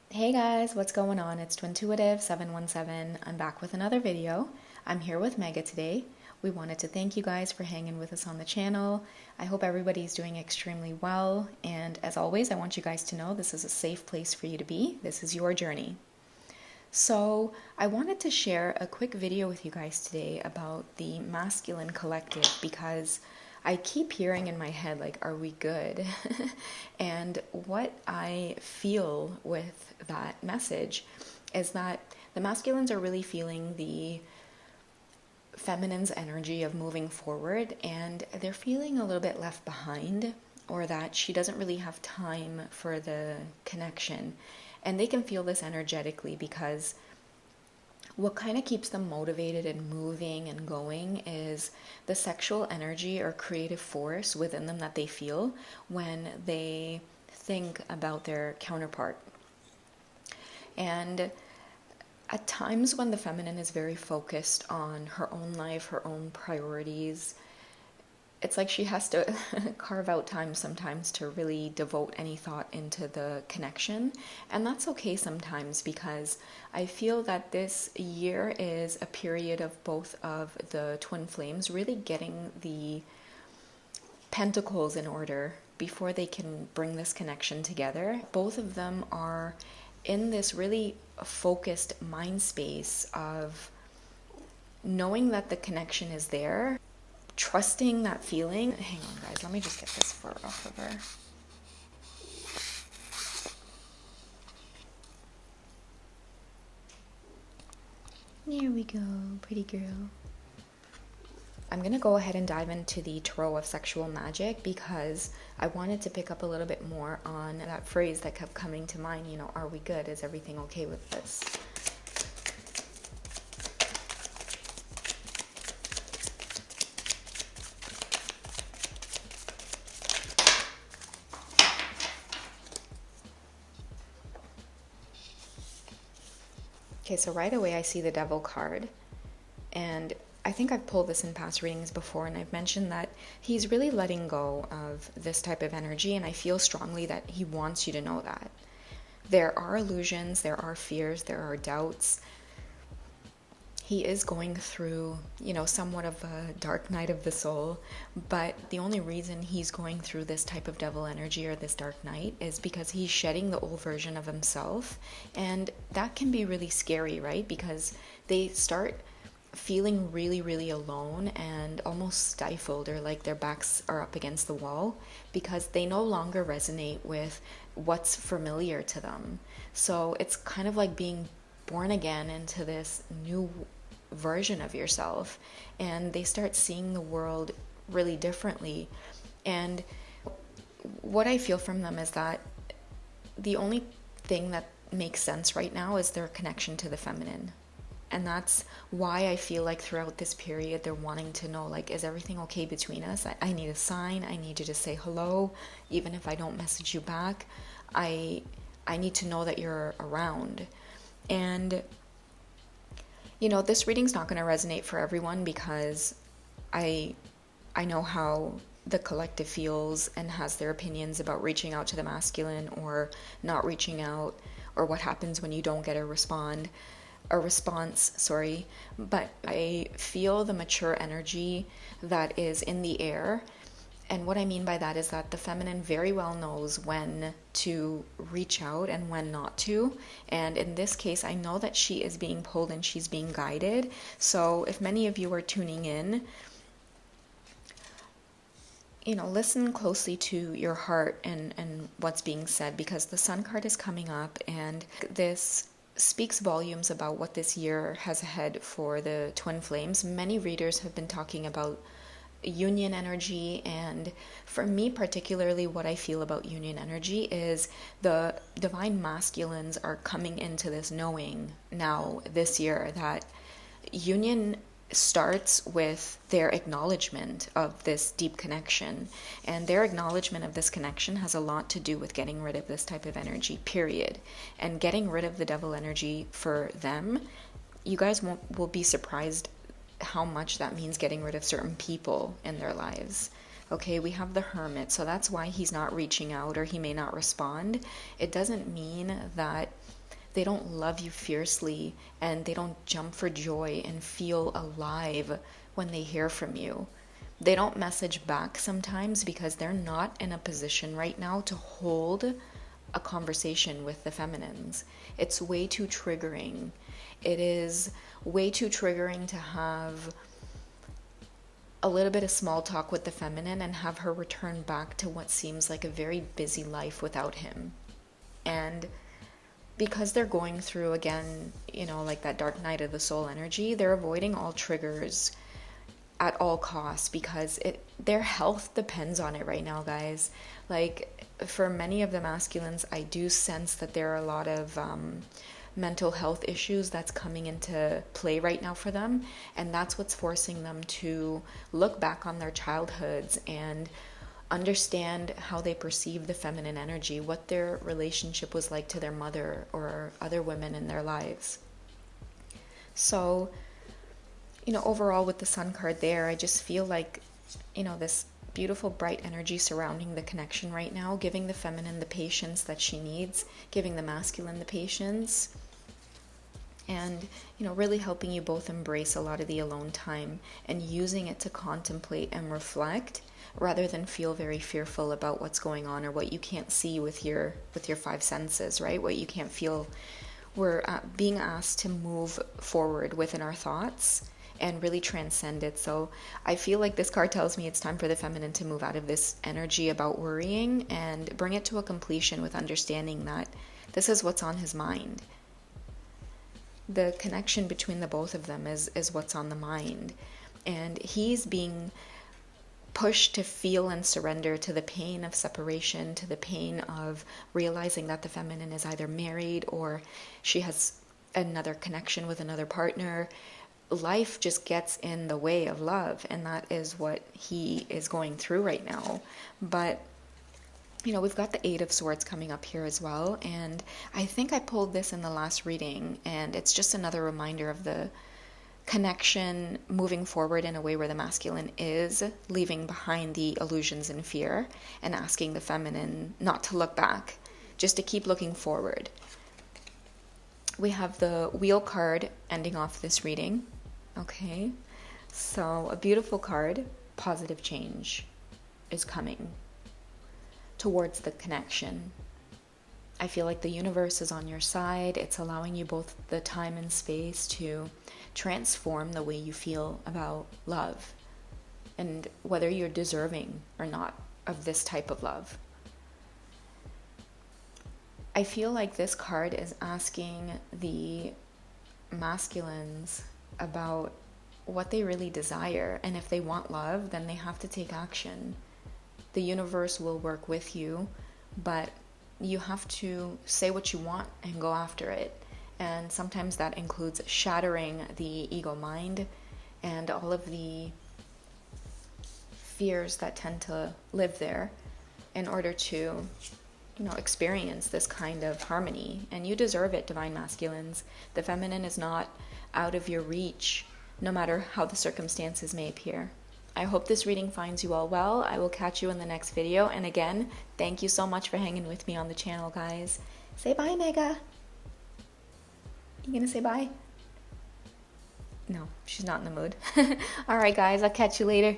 Hey guys, what's going on? It's Twintuitive717. I'm back with another video. I'm here with Mega today. We wanted to thank you guys for hanging with us on the channel. I hope everybody's doing extremely well. And as always, I want you guys to know this is a safe place for you to be. This is your journey. So I wanted to share a quick video with you guys today about the masculine collective because I keep hearing in my head, like, are we good? And what I feel with that message is that the masculines are really feeling the feminine's energy of moving forward, and they're feeling a little bit left behind, or that she doesn't really have time for the connection. And they can feel this energetically because what kind of keeps them motivated and moving and going is the sexual energy or creative force within them that they feel when they think about their counterpart. And at times when the feminine is very focused on her own life, her own priorities, it's like she has to carve out time sometimes to really devote any thought into the connection. And that's okay sometimes because I feel that this year is a period of both of the twin flames really getting the pentacles in order before they can bring this connection together. Both of them are in this really focused mind space of knowing that the connection is there, trusting that feeling. Hang on, guys, let me just get this fur off of her. There we go, pretty girl. I'm going to go ahead and dive into the Tarot of Sexual Magic because I wanted to pick up a little bit more on that phrase that kept coming to mind, are we good? Is everything okay with this? Okay, so right away I see the Devil card, and I think I've pulled this in past readings before, and I've mentioned that he's really letting go of this type of energy, and I feel strongly that he wants you to know that. There are illusions, there are fears, there are doubts. He is going through, somewhat of a dark night of the soul, but the only reason he's going through this type of devil energy or this dark night is because he's shedding the old version of himself, and that can be really scary, right? Because they start feeling really, really alone and almost stifled, or like their backs are up against the wall because they no longer resonate with what's familiar to them. So it's kind of like being born again into this new version of yourself, and they start seeing the world really differently. And what I feel from them is that the only thing that makes sense right now is their connection to the feminine. And that's why I feel like throughout this period they're wanting to know, like, is everything okay between us? I need a sign. I need you to say hello. Even if I don't message you back, I need to know that you're around. And this reading's not going to resonate for everyone because I know how the collective feels and has their opinions about reaching out to the masculine or not reaching out, or what happens when you don't get a response, but I feel the mature energy that is in the air. And what I mean by that is that the feminine very well knows when to reach out and when not to. And in this case, I know that she is being pulled and she's being guided. So if many of you are tuning in, listen closely to your heart and what's being said, because the Sun card is coming up, and this speaks volumes about what this year has ahead for the twin flames. Many readers have been talking about union energy, and for me particularly, what I feel about union energy is the divine masculines are coming into this knowing now this year that union starts with their acknowledgement of this deep connection, and their acknowledgement of this connection has a lot to do with getting rid of this type of energy, period. And getting rid of the devil energy for them, you guys will be surprised how much that means getting rid of certain people in their lives. Okay, we have the Hermit, so that's why he's not reaching out or he may not respond. It doesn't mean that they don't love you fiercely, and they don't jump for joy and feel alive when they hear from you. They don't message back sometimes because they're not in a position right now to hold a conversation with the feminines. It's way too triggering. It is way too triggering to have a little bit of small talk with the feminine and have her return back to what seems like a very busy life without him. And because they're going through, again, like that dark night of the soul energy, they're avoiding all triggers at all costs because their health depends on it right now, guys. Like, for many of the masculines, I do sense that there are a lot of mental health issues that's coming into play right now for them, and that's what's forcing them to look back on their childhoods and understand how they perceive the feminine energy, what their relationship was like to their mother or other women in their lives. So, overall with the Sun card there, I just feel like, this beautiful bright energy surrounding the connection right now, giving the feminine the patience that she needs, giving the masculine the patience, and really helping you both embrace a lot of the alone time and using it to contemplate and reflect rather than feel very fearful about what's going on or what you can't see with your five senses, right? What you can't feel. We're being asked to move forward within our thoughts and really transcend it. So I feel like this card tells me it's time for the feminine to move out of this energy about worrying and bring it to a completion with understanding that this is what's on his mind. The connection between the both of them is what's on the mind. And he's being pushed to feel and surrender to the pain of separation, to the pain of realizing that the feminine is either married or she has another connection with another partner. Life just gets in the way of love, and that is what he is going through right now. But we've got the Eight of Swords coming up here as well, and I think I pulled this in the last reading, and it's just another reminder of the connection moving forward in a way where the masculine is leaving behind the illusions and fear and asking the feminine not to look back, just to keep looking forward. We have the Wheel card ending off this reading. Okay, so a beautiful card. Positive change is coming towards the connection. I feel like the universe is on your side. It's allowing you both the time and space to transform the way you feel about love and whether you're deserving or not of this type of love. I feel like this card is asking the masculines about what they really desire, and if they want love, then they have to take action. The universe will work with you, but you have to say what you want and go after it. And sometimes that includes shattering the ego mind and all of the fears that tend to live there in order to experience this kind of harmony. And you deserve it, divine masculines. The feminine is not out of your reach, no matter how the circumstances may appear. I hope this reading finds you all well. I will catch you in the next video. And again, thank you so much for hanging with me on the channel, guys. Say bye, Mega. You gonna say bye? No, she's not in the mood. All right, guys, I'll catch you later.